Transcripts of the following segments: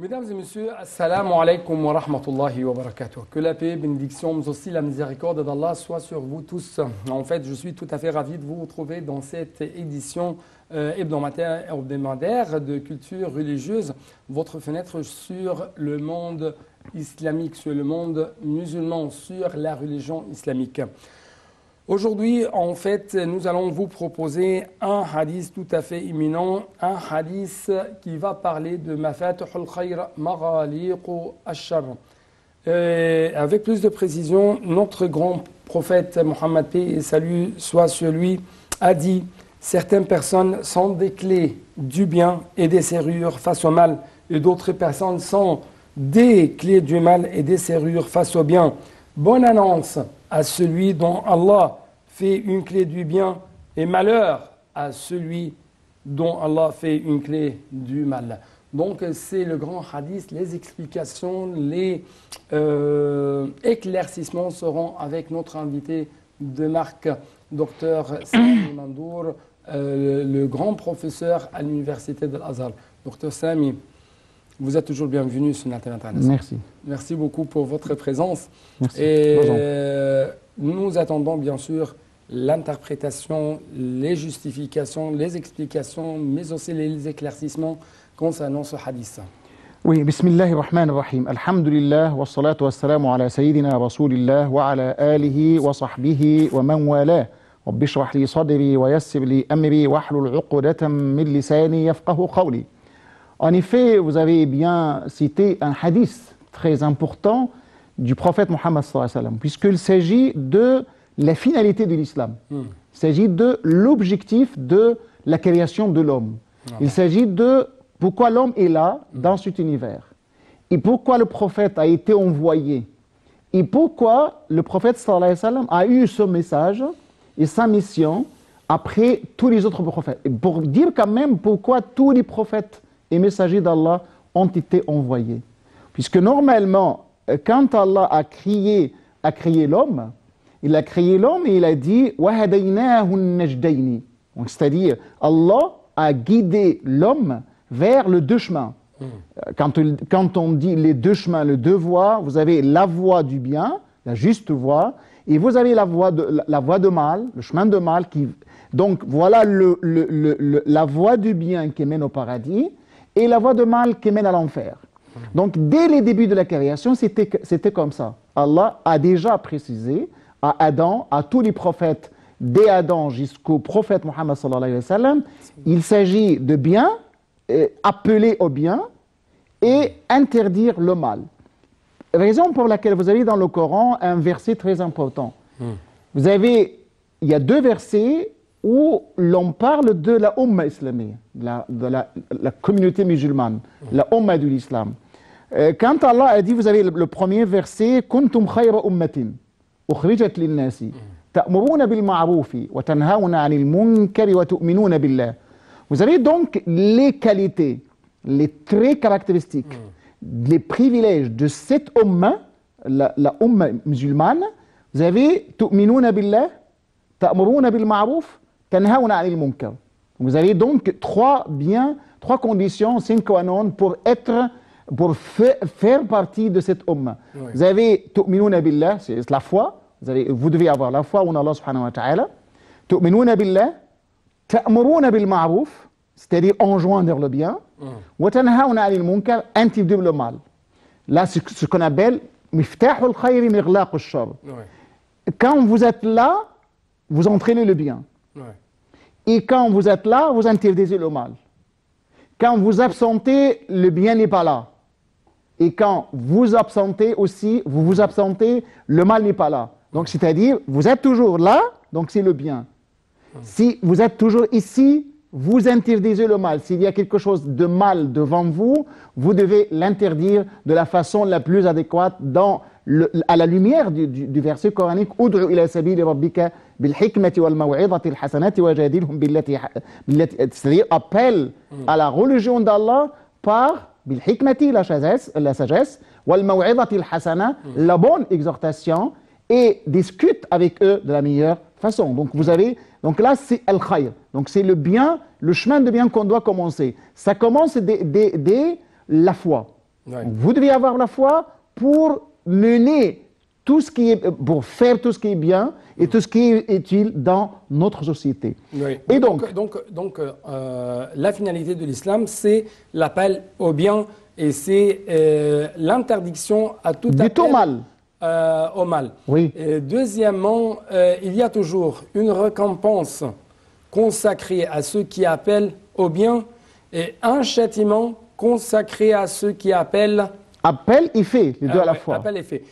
Mesdames et messieurs, assalamu alaikum wa rahmatullahi wa barakatuh. Que la paix, bénédiction, mais aussi la miséricorde d'Allah soit sur vous tous. En fait, je suis tout à fait ravi de vous retrouver dans cette édition hebdomadaire de culture religieuse, votre fenêtre sur le monde islamique, sur le monde musulman, sur la religion islamique. Aujourd'hui, en fait, nous allons vous proposer un hadith tout à fait imminent, un hadith qui va parler de Mafatihul Khayr Maghaliqu Ash-Sharr. Avec plus de précision, notre grand prophète Mohammed paix et salut soit sur lui a dit: certaines personnes sont des clés du bien et des serrures face au mal, et d'autres personnes sont des clés du mal et des serrures face au bien. Bonne annonce à celui dont Allah fait une clé du bien, et malheur à celui dont Allah fait une clé du mal. Donc c'est le grand hadith, les explications, les éclaircissements seront avec notre invité de marque, Dr Sami Mandour, le grand professeur à l'université de l'Azhar. Dr Sami, vous êtes toujours bienvenu sur Internet. Merci. Merci beaucoup pour votre présence. Merci. Et nous attendons bien sûr l'interprétation, les justifications, les explications, mais aussi les éclaircissements concernant ce hadith. Oui, bismillahir rahmanir rahim. Alhamdulillah wa salatu wa salamu ala sayyidina rasulillah wa ala alihi wa sahbihi wa man wala. Rabbi shrah li sadri wa yassir li amri wa hlul 'uqdatan min lisani yafqahu qawli. En effet, vous avez bien cité un hadith très important du prophète Mohammed sallallahu alayhi wa sallam, puisqu'il s'agit de la finalité de l'islam. Il s'agit de l'objectif de la création de l'homme. Il s'agit de pourquoi l'homme est là dans cet univers. Et pourquoi le prophète a été envoyé. Et pourquoi le prophète sallallahu alayhi wa sallam a eu ce message et sa mission après tous les autres prophètes. Et pour dire quand même pourquoi tous les prophètes et messagers d'Allah ont été envoyés. Puisque normalement, quand Allah a créé l'homme, il a créé l'homme et il a dit c'est-à-dire Allah a guidé l'homme vers le deux chemins. Quand on dit les deux chemins, les deux voies, vous avez la voie du bien, la juste voie, et vous avez la voie de mal, le chemin de mal. Donc voilà la voie du bien qui mène au paradis et la voie de mal qui mène à l'enfer. Donc dès les débuts de la création, c'était comme ça. Allah a déjà précisé à Adam, à tous les prophètes, dès Adam jusqu'au prophète Mohammed sallallahu alayhi wa sallam, il s'agit de bien, appeler au bien et interdire le mal. Raison pour laquelle vous avez dans le Coran un verset très important. Il y a deux versets où l'on parle de la Ummah islamique, de la communauté musulmane, la Ummah de l'islam. Quand Allah a dit, vous avez le premier verset, Kuntum khayra ummatin, ukhrijat lin-nasi, ta'muruna bil ma'ruf wa tanhauna 'anil munkari wa tu'minuna billah. Vous avez donc les qualités, les traits caractéristiques, les privilèges de cette Ummah, la Ummah musulmane. Vous avez tu'minuna billah, ta'muruna bil ma'ruf, tanhauna 'anil munkar. Vous avez donc trois conditions sine qua non pour faire partie de cette Ummah. Oui. Vous avez tu'minuna billah, c'est la foi. Vous devez avoir la foi en Allah subhanahu wa ta'ala. Tu'minuna billah, ta'muruna bil ma'ruf, c'est-à-dire enjoindre le bien. Wa tanhauna 'anil munkar, interdire le mal. Là, c'est ce qu'on appelle miftahul khayri mighlaqu ash-sharr. Quand vous êtes là, vous entraînez le bien. Et quand vous êtes là, vous interdisez le mal. Quand vous absentez, le bien n'est pas là. Et quand vous absentez aussi, vous absentez, le mal n'est pas là. Donc c'est-à-dire, vous êtes toujours là, donc c'est le bien. Si vous êtes toujours ici, vous interdisez le mal. S'il y a quelque chose de mal devant vous, vous devez l'interdire de la façon la plus adéquate à la lumière du verset coranique « Ud'u ila sabili rabbika bil hikmati wal maw'idati al hasanati wajadilhum billati » c'est-à-dire appelle à la religion d'Allah par bil hikmati, la sagesse, wal maw'idati al hasana, la bonne exhortation, et discute avec eux de la meilleure façon. Donc là c'est al-khayr, donc c'est le bien, le chemin de bien qu'on doit commencer. Ça commence dès la foi. Ouais. Vous devez avoir la foi pour mener tout ce qui est, pour faire tout ce qui est bien et tout ce qui est utile dans notre société. Oui. Et La finalité de l'islam, c'est l'appel au bien et c'est l'interdiction à tout appel tout mal. Au mal. Oui. Et deuxièmement, il y a toujours une récompense consacrée à ceux qui appellent au bien et un châtiment consacré à ceux qui appellent... Appel et fait, les deux à la fois. Appel et fait.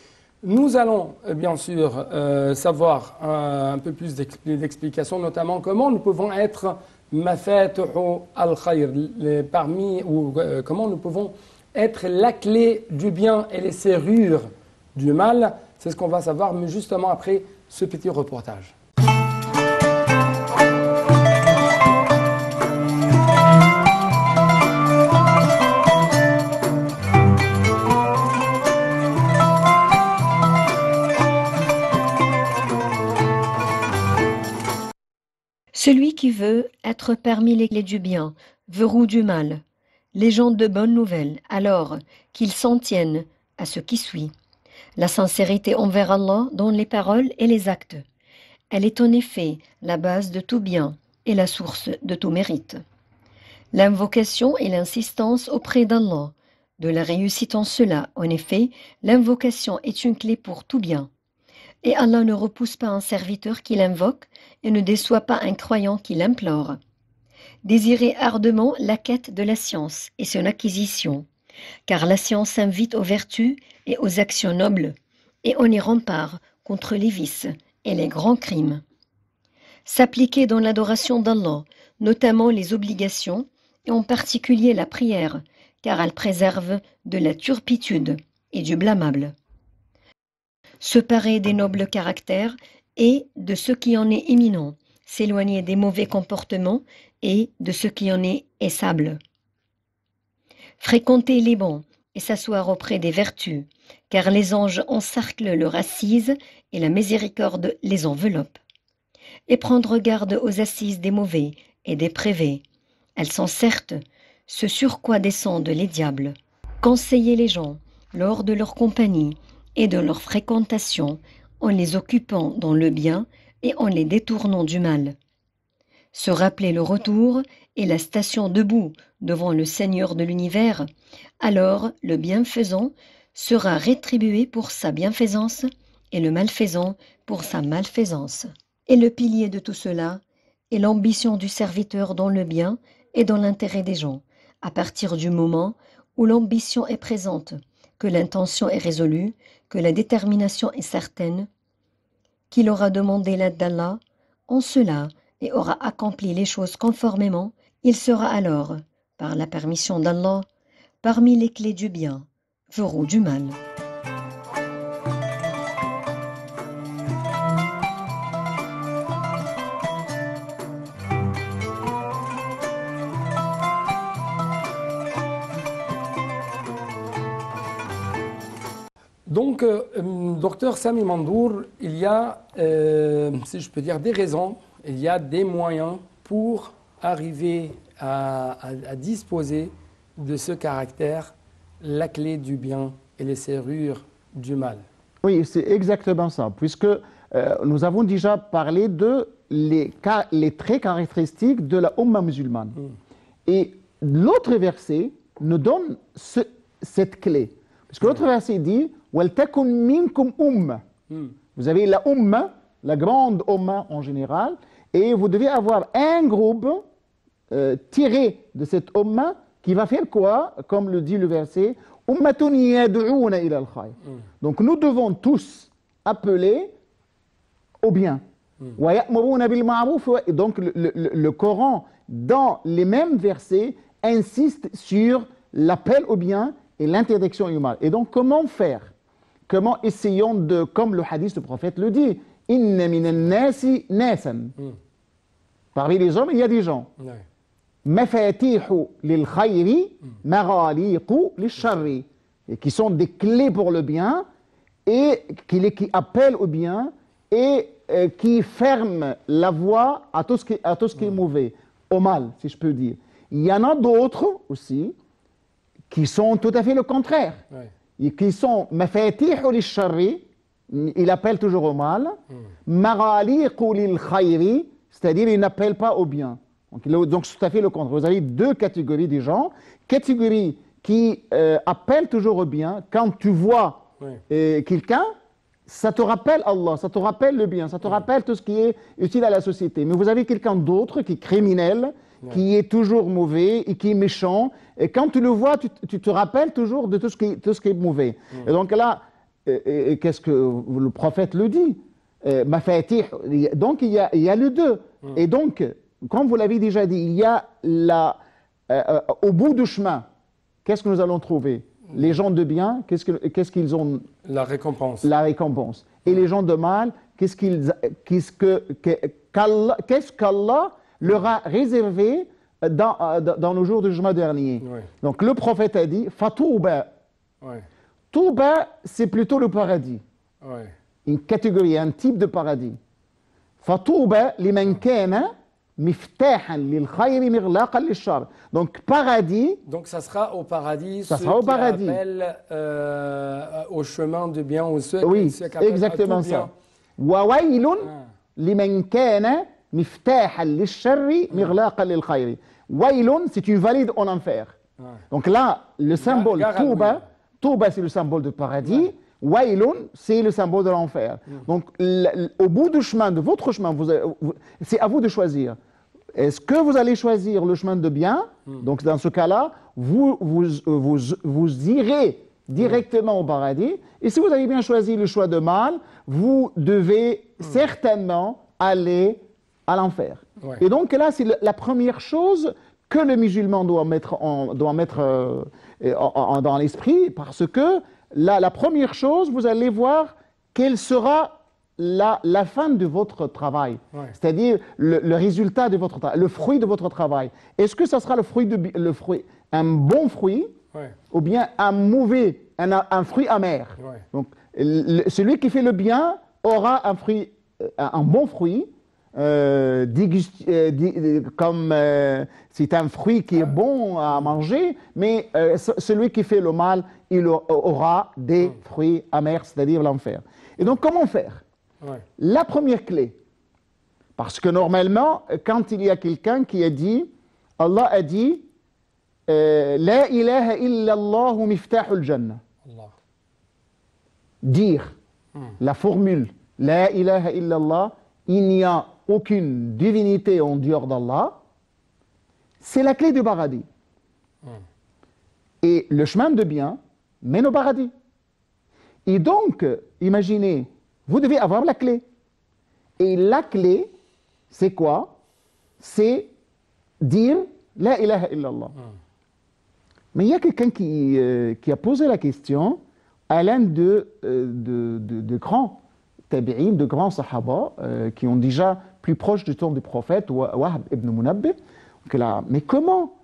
Nous allons bien sûr savoir un peu plus d'explications, notamment comment nous pouvons être mafatuhu al-khayr, comment nous pouvons être la clé du bien et les serrures du mal. C'est ce qu'on va savoir, mais justement après ce petit reportage. Celui qui veut être parmi les clés du bien, verrou du mal, légende de bonnes nouvelles, alors qu'il s'en tienne à ce qui suit. La sincérité envers Allah dans les paroles et les actes. Elle est en effet la base de tout bien et la source de tout mérite. L'invocation et l'insistance auprès d'Allah, de la réussite en cela. En effet, l'invocation est une clé pour tout bien. Et Allah ne repousse pas un serviteur qui l'invoque et ne déçoit pas un croyant qui l'implore. Désirez ardemment la quête de la science et son acquisition, car la science invite aux vertus et aux actions nobles, et on y rempart contre les vices et les grands crimes. S'appliquer dans l'adoration d'Allah, notamment les obligations, et en particulier la prière, car elle préserve de la turpitude et du blâmable. Se parer des nobles caractères et de ce qui en est éminent, s'éloigner des mauvais comportements et de ce qui en est aissable. Fréquenter les bons et s'asseoir auprès des vertus, car les anges encerclent leur assise et la miséricorde les enveloppe. Et prendre garde aux assises des mauvais et des prévés. Elles sont certes ce sur quoi descendent les diables. Conseiller les gens lors de leur compagnie et de leur fréquentation, en les occupant dans le bien et en les détournant du mal. Se rappeler le retour et la station debout devant le Seigneur de l'univers, alors le bienfaisant sera rétribué pour sa bienfaisance et le malfaisant pour sa malfaisance. Et le pilier de tout cela est l'ambition du serviteur dans le bien et dans l'intérêt des gens, à partir du moment où l'ambition est présente, que l'intention est résolue, que la détermination est certaine, qu'il aura demandé l'aide d'Allah en cela et aura accompli les choses conformément, il sera alors, par la permission d'Allah, parmi les clés du bien, verrou du mal. Donc, docteur Sami Mandour, il y a, si je peux dire, des raisons, il y a des moyens pour arriver à disposer de ce caractère, la clé du bien et les serrures du mal. Oui, c'est exactement ça, puisque nous avons déjà parlé de les traits caractéristiques de la Ummah musulmane. Et l'autre verset nous donne cette clé. Parce que l'autre verset dit « Waltakun minkum ummah ». Vous avez la Ummah, la grande Ummah en général, et vous devez avoir un groupe tiré de cette Ummah qui va faire quoi? Comme le dit le verset « Ummatun yad'una ila al-khayr ». Donc nous devons tous appeler au bien. Wa ya'muruna bil ma'ruf. Et donc le Coran, dans les mêmes versets, insiste sur l'appel au bien et l'interdiction du mal. Et donc, comment faire? Comment essayons de, comme le hadith du prophète le dit, « Inna minan nasi nasan » Parmi les hommes, il y a des gens. « Mafatihu lil khayri, maghaliqu lil sharri » et qui sont des clés pour le bien et qui appellent au bien et qui ferment la voie à tout ce qui est mauvais, au mal, si je peux dire. Il y en a d'autres aussi qui sont tout à fait le contraire. Ouais. Et qui sont mafatihu lish-sharri, il appelle toujours au mal, maghaliqu lil-khayri, c'est-à-dire il n'appelle pas au bien. Donc c'est tout à fait le contraire. Vous avez deux catégories de gens. Catégorie qui appelle toujours au bien. Quand tu vois quelqu'un, ça te rappelle Allah, ça te rappelle le bien, ça te rappelle tout ce qui est utile à la société. Mais vous avez quelqu'un d'autre qui est criminel, qui est toujours mauvais et qui est méchant. Et quand tu le vois, tu te rappelles toujours de tout ce qui est mauvais. Et donc là, qu'est-ce que le prophète le dit? Mafatih. Donc il y a les deux. Et donc, comme vous l'avez déjà dit, il y a au bout du chemin, qu'est-ce que nous allons trouver? Les gens de bien, qu'est-ce qu'ils ont? La récompense. La récompense. Et les gens de mal, qu'est-ce qu'Allah leur a réservé dans le jour du jugement dernier? Ouais. Donc le prophète a dit, Fatouba. Ouais. Touba, c'est plutôt le paradis. Ouais. Une catégorie, un type de paradis. Fatouba liman kana miftahan lil khayri mighlaqan lish-shar. Donc paradis. Donc ça sera au paradis. Ça sera au paradis. Appellent, au chemin de bien ou ceux qui appellent exactement ça. Wa waylun liman kana miftahan lish-sharri mighlaqan lil khayri. Waylun, c'est une valide en enfer. Ouais. Donc là, le symbole Touba, Touba c'est le symbole de paradis. Waylun, c'est le symbole de l'enfer. Donc, au bout du chemin, de votre chemin, c'est à vous de choisir. Est-ce que vous allez choisir le chemin de bien? Donc, dans ce cas-là, vous irez directement au paradis. Et si vous avez bien choisi le choix de mal, vous devez certainement aller à l'enfer. Ouais. Et donc, là, c'est la première chose que le musulman doit mettre dans l'esprit, parce que la première chose, vous allez voir quelle sera la fin de votre travail. Ouais. C'est-à-dire le résultat de votre travail, le fruit de votre travail. Est-ce que ça sera un bon fruit ou bien un mauvais, un fruit amer? Ouais. Donc, celui qui fait le bien aura un bon fruit, comme c'est un fruit qui est bon à manger, mais celui qui fait le mal, il aura des fruits amers, c'est-à-dire l'enfer. Et donc, comment faire? La première clé, parce que normalement, quand il y a quelqu'un qui a dit, Allah a dit, La ilaha illallah miftahul jannah. Dire la formule, La ilaha illallah, il n'y a aucune divinité en dehors d'Allah, c'est la clé du paradis. Et le chemin de bien mène au paradis. Et donc, imaginez, vous devez avoir la clé. Et la clé, c'est quoi? C'est dire La ilaha illallah. Mais il y a quelqu'un qui a posé la question à l'un de grands tabi'in, de grands sahaba, qui ont déjà plus proche du temps du prophète, Wahb ibn Munabbih. Mais comment?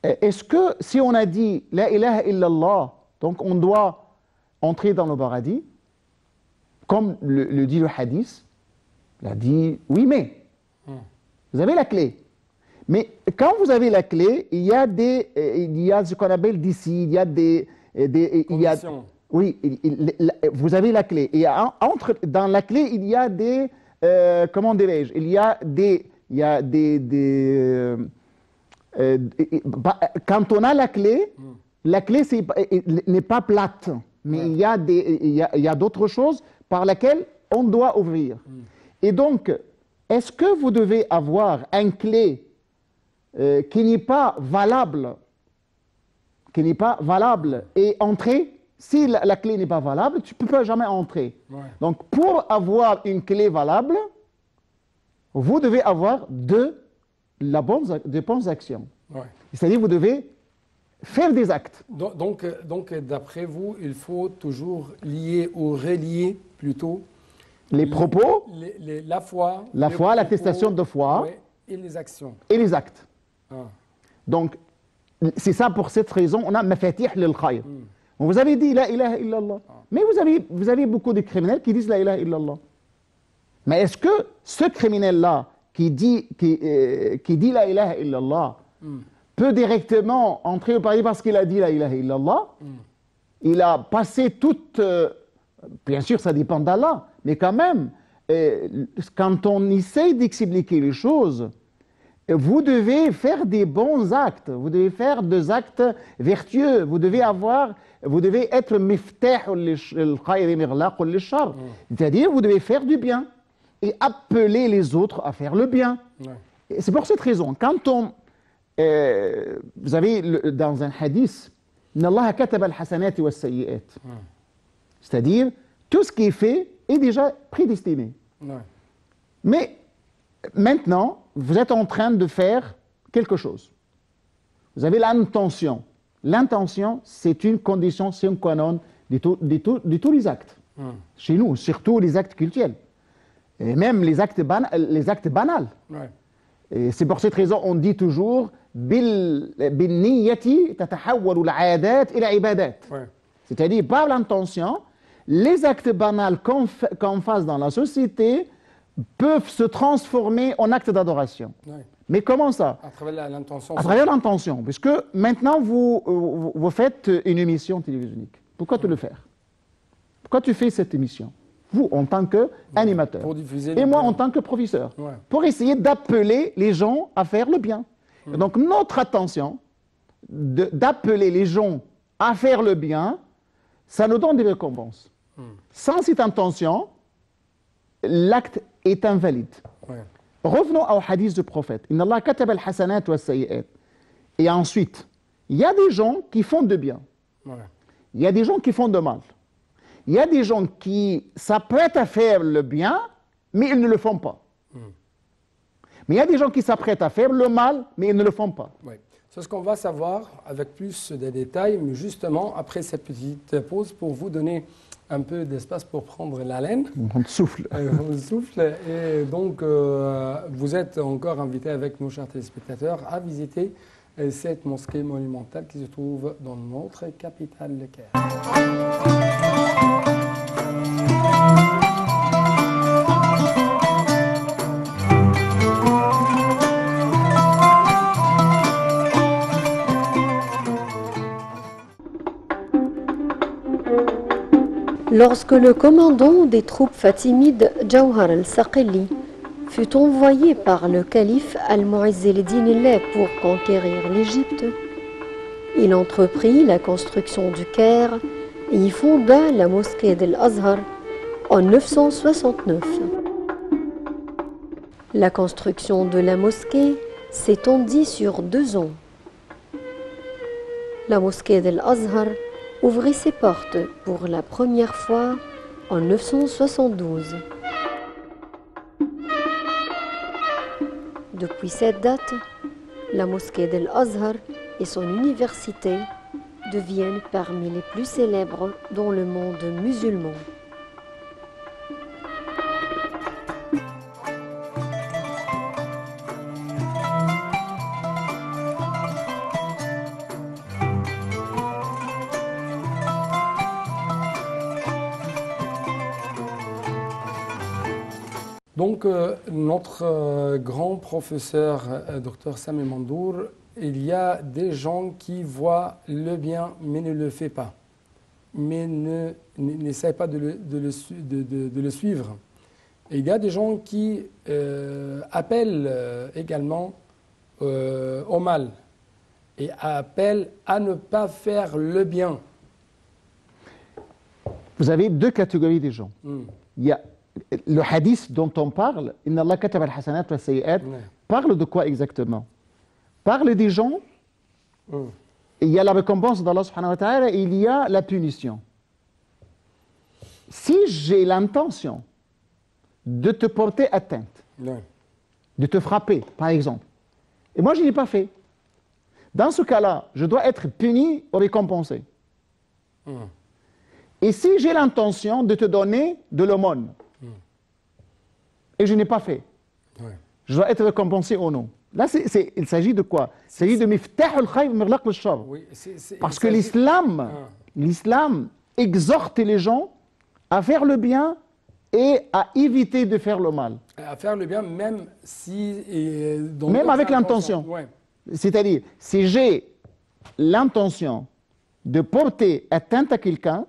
Est-ce que si on a dit La ilaha illallah, donc on doit entrer dans le paradis, comme le dit le hadith, il a dit oui, mais vous avez la clé. Mais quand vous avez la clé, il y a ce qu'on appelle d'ici, il y a oui, vous avez la clé. Et dans la clé, il y a des comment dirais-je? Quand on a la clé n'est pas plate, mais il y a d'autres choses par lesquelles on doit ouvrir. Et donc, est-ce que vous devez avoir une clé qui n'est pas valable, et entrer? Si la clé n'est pas valable, tu ne peux jamais entrer. Ouais. Donc, pour avoir une clé valable, vous devez avoir de bonnes actions. Ouais. C'est-à-dire, vous devez faire des actes. Donc d'après vous, il faut toujours lier ou relier plutôt les propos, la foi, l'attestation de foi, ouais, et les actions. Et les actes. Donc, c'est ça, pour cette raison, on a mafatih lil khayr. Vous avez dit la ilaha illallah. Mais vous avez beaucoup de criminels qui disent la ilaha illallah. Mais est-ce que ce criminel-là qui dit la ilaha illallah peut directement entrer au paradis parce qu'il a dit la ilaha illallah. Il a passé toute... bien sûr, ça dépend d'Allah, mais quand même, quand on essaye d'expliquer les choses, vous devez faire des bons actes, vous devez faire des actes vertueux, vous devez être miftah al-khayr mirlaq al-shar, c'est-à-dire vous devez faire du bien et appeler les autres à faire le bien. Et c'est pour cette raison, quand on... vous avez dans un hadith, Inna Allah kataba al-hasanati was-sayyi'at. C'est-à-dire, tout ce qui est fait est déjà prédestiné. Mais maintenant, vous êtes en train de faire quelque chose. Vous avez l'intention. L'intention, c'est une condition sine qua non de tous les actes. Chez nous, surtout les actes cultuels. Et même les actes banals. Et c'est pour cette raison on dit toujours بالنية تتحول العادات إلى عبادات. C'est-à-dire, par l'intention, les actes banals qu'on fasse dans la société peuvent se transformer en actes d'adoration. Mais comment ça? À travers l'intention. À travers l'intention. Puisque maintenant, vous faites une émission télévisuelle. Pourquoi tu le fais? Pourquoi tu fais cette émission? Vous, en tant qu'animateur. Et moi, en tant que professeur. Pour essayer d'appeler les gens à faire le bien. Donc, notre attention, d'appeler les gens à faire le bien, ça nous donne des récompenses. Sans cette intention, l'acte est invalide. Revenons au hadith du prophète. Inna Allah kataba al-hasanat wa sayyi'at. Et ensuite, il y a des gens qui font de bien. Il y a des gens qui font de mal. Il y a des gens qui s'apprêtent à faire le bien, mais ils ne le font pas. Mais il y a des gens qui s'apprêtent à faire le mal, mais ils ne le font pas. C'est ce qu'on va savoir avec plus de détails, mais justement après cette petite pause pour vous donner un peu d'espace pour prendre l'haleine. On souffle. On souffle. Et donc, vous êtes encore invités avec nos chers téléspectateurs à visiter cette mosquée monumentale qui se trouve dans notre capitale, le Caire. Lorsque le commandant des troupes fatimides, Jawhar al-Saqili, fut envoyé par le calife Al-Mu'izz al-Din pour conquérir l'Égypte, il entreprit la construction du Caire et y fonda la mosquée d'Al-Azhar en 969. La construction de la mosquée s'étendit sur 2 ans. La mosquée d'Al-Azhar ouvrit ses portes pour la première fois en 972. Depuis cette date, la mosquée d'Al-Azhar et son université deviennent parmi les plus célèbres dans le monde musulman. Donc, notre grand professeur, Dr Sami Mandour, il y a des gens qui voient le bien mais ne le font pas, mais n'essayent pas de le suivre. Et il y a des gens qui appellent également au mal et appellent à ne pas faire le bien. Vous avez 2 catégories de gens. Il y a le hadith dont on parle, Inna Allah kataba al-hasanat wa sayyi'at, parle de quoi exactement? Parle des gens, il y a la récompense d'Allah subhanahu wa ta'ala et il y a la punition. Si j'ai l'intention de te porter atteinte, de te frapper, par exemple, et moi je ne l'ai pas fait, dans ce cas-là, je dois être puni ou récompensé. Et si j'ai l'intention de te donner de l'aumône, et je n'ai pas fait, je dois être récompensé ou non? Là, il s'agit de quoi? Il s'agit de miftah al-khayr mirlaq al-shar. Parce que l'islam exhorte les gens à faire le bien et à éviter de faire le mal. À faire le bien, même si... même avec l'intention. C'est-à-dire, si j'ai l'intention de porter atteinte à quelqu'un,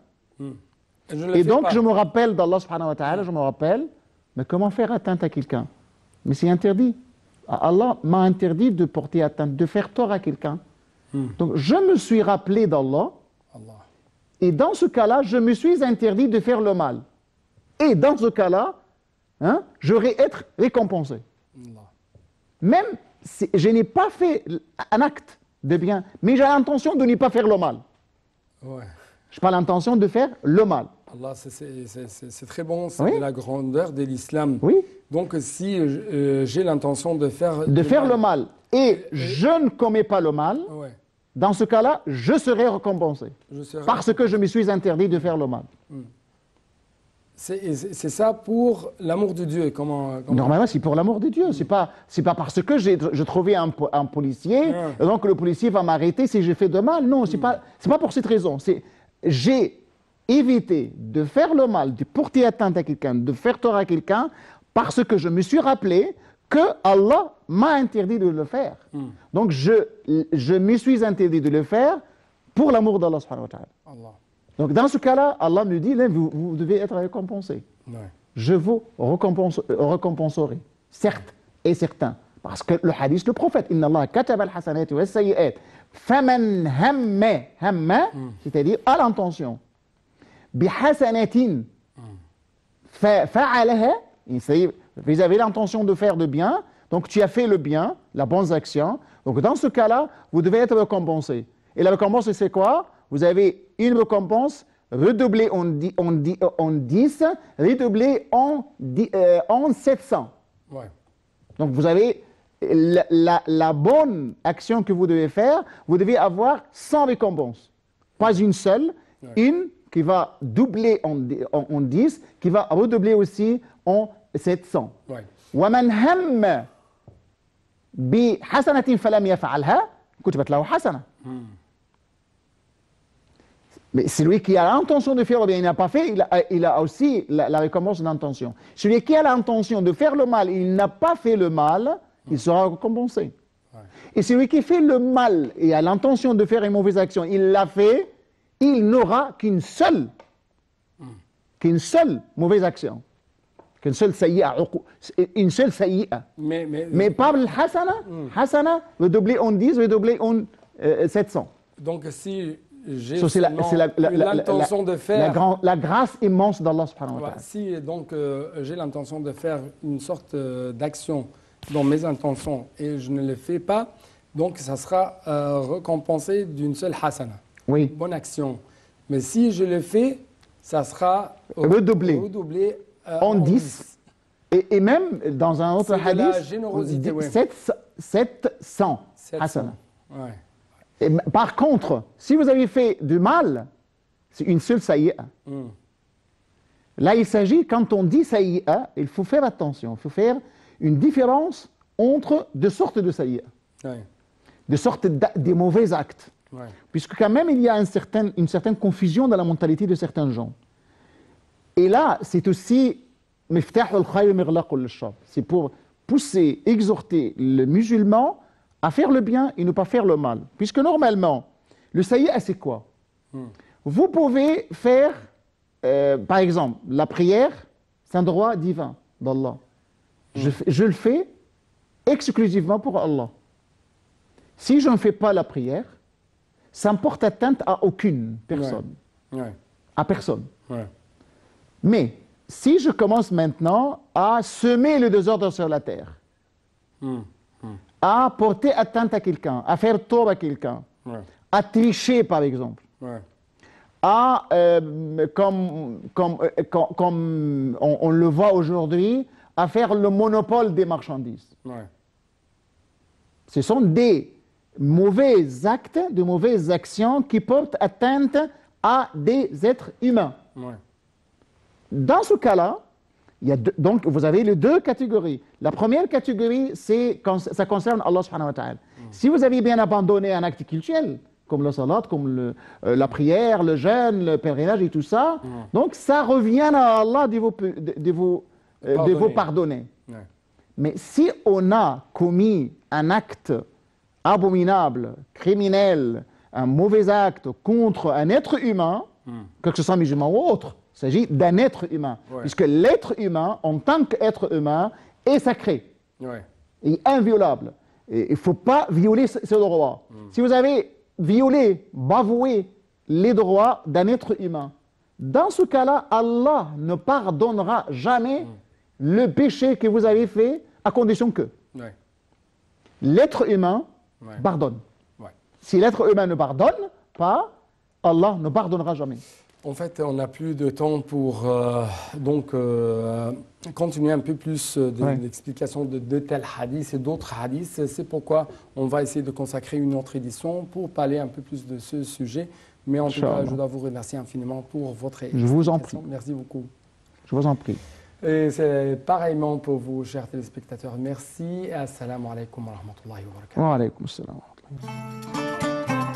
et donc je me rappelle d'Allah subhanahu wa ta'ala, je me rappelle, mais comment faire atteinte à quelqu'un? Mais c'est interdit. Allah m'a interdit de porter atteinte, de faire tort à quelqu'un. Donc je me suis rappelé d'Allah, et dans ce cas-là, je me suis interdit de faire le mal. Et dans ce cas-là, hein, j'aurais être récompensé. Même si je n'ai pas fait un acte de bien, mais j'ai l'intention de ne pas faire le mal. Ouais. Je n'ai pas l'intention de faire le mal. Allah, c'est très bon, c'est Oui. la grandeur de l'islam. Oui. Donc si j'ai l'intention de faire Le mal, et je ne commets pas le mal, ouais, dans ce cas-là, je serai récompensé. Parce que je me suis interdit de faire le mal. c'est ça pour l'amour de Dieu. Comment... Normalement, c'est pour l'amour de Dieu. C'est pas parce que je trouvais un policier, et donc le policier va m'arrêter si j'ai fait de mal. Non, c'est pas pour cette raison. J'ai évité de faire le mal, de porter atteinte à quelqu'un, de faire tort à quelqu'un, parce que je me suis rappelé que Allah m'a interdit de le faire. Donc je me suis interdit de le faire pour l'amour d'Allah subhanahu wa ta'ala. Donc dans ce cas-là, Allah me dit, là, vous devez être récompensé. Ouais. Je vous récompenserai, certes et certain. Parce que le hadith, le prophète, Inna Allah kataba al-hasanati wa as-sayyi'at, faman hamma, c'est-à-dire à l'intention, bi hasanatin fa'alaha, vous avez l'intention de faire de bien, donc tu as fait le bien, la bonne action. Donc dans ce cas-là, vous devez être récompensé. Et la récompense, c'est quoi? Vous avez une récompense redoublée en 10, redoublée en 700. Ouais. Donc vous avez la bonne action que vous devez faire, vous devez avoir 100 récompenses. Pas une seule, une qui va doubler en 10, qui va redoubler aussi en 700. وَمَنْ هَمَّ بِحَسَنَةٍ فَلَمْ يَفْعَلْهَا كُتِبَتْ لَهُ حَسَنَةٌ. Mais celui qui a l'intention de faire le bien, il n'a pas fait, il a aussi la récompense d'intention. Celui qui a l'intention de faire le mal, il n'a pas fait le mal, il sera récompensé. Et celui qui fait le mal et a l'intention de faire une mauvaise action, il l'a fait, il n'aura qu'une seule mauvaise action. Qu'une seule sayyi'a. Mais pas le hasana, redoublé en 10, redoublé en 700. Donc si j'ai l'intention de faire... La grâce immense d'Allah subhanahu wa ta'ala. Si donc j'ai l'intention de faire une sorte d'action dans mes intentions et je ne le fais pas, donc ça sera récompensé d'une seule hasana. Oui. Bonne action. Mais si je le fais, ça sera redoublé en 10. Et même dans un autre hadith, la générosité, 700 hasana. Ouais. Et par contre, si vous avez fait du mal, c'est une seule sayyi'a. Là, il s'agit, quand on dit sayyi'a, il faut faire attention, il faut faire une différence entre deux sortes de sayyi'a. Deux sortes de mauvais actes. Puisque quand même, il y a une certaine confusion dans la mentalité de certains gens. Et là, c'est aussi c'est pour pousser, exhorter le musulman à faire le bien et ne pas faire le mal. Puisque normalement, le sayyi'a, c'est quoi? Vous pouvez faire, par exemple, la prière, c'est un droit divin d'Allah. Je le fais exclusivement pour Allah. Si je ne fais pas la prière, ça ne porte atteinte à aucune personne. À personne. Mais si je commence maintenant à semer le désordre sur la terre, à porter atteinte à quelqu'un, à faire tort à quelqu'un, à tricher par exemple, à, comme on le voit aujourd'hui, à faire le monopole des marchandises. Ce sont des mauvais actes, de mauvaises actions qui portent atteinte à des êtres humains. Dans ce cas-là, donc vous avez les deux catégories. La première catégorie, ça concerne Allah subhanahu wa ta'ala. Si vous avez bien abandonné un acte cultuel, comme le salat, comme la prière, le jeûne, le pèlerinage et tout ça, donc ça revient à Allah de vous pardonner. Mais si on a commis un acte abominable, criminel, un mauvais acte contre un être humain, que ce soit musulman ou autre, il s'agit d'un être humain. Ouais. Puisque l'être humain, en tant qu'être humain, est sacré, Ouais. est inviolable. Et il ne faut pas violer ce droit. Si vous avez violé, bafoué les droits d'un être humain, dans ce cas-là, Allah ne pardonnera jamais le péché que vous avez fait, à condition que Ouais. l'être humain Ouais. pardonne. Ouais. Si l'être humain ne pardonne pas, Allah ne pardonnera jamais. En fait, on n'a plus de temps pour continuer un peu plus Ouais. l'explication de tels hadiths et d'autres hadiths. C'est pourquoi on va essayer de consacrer une autre édition pour parler un peu plus de ce sujet. Mais en tout cas, Inch'Allah. je dois vous remercier infiniment pour votre Je vous en explication. prie. Merci beaucoup. Je vous en prie. Et c'est pareillement pour vous, chers téléspectateurs. Merci. Assalamu alaikum wa rahmatullahi wa barakatuh. Wa alaykum assalam wa rahmatullah.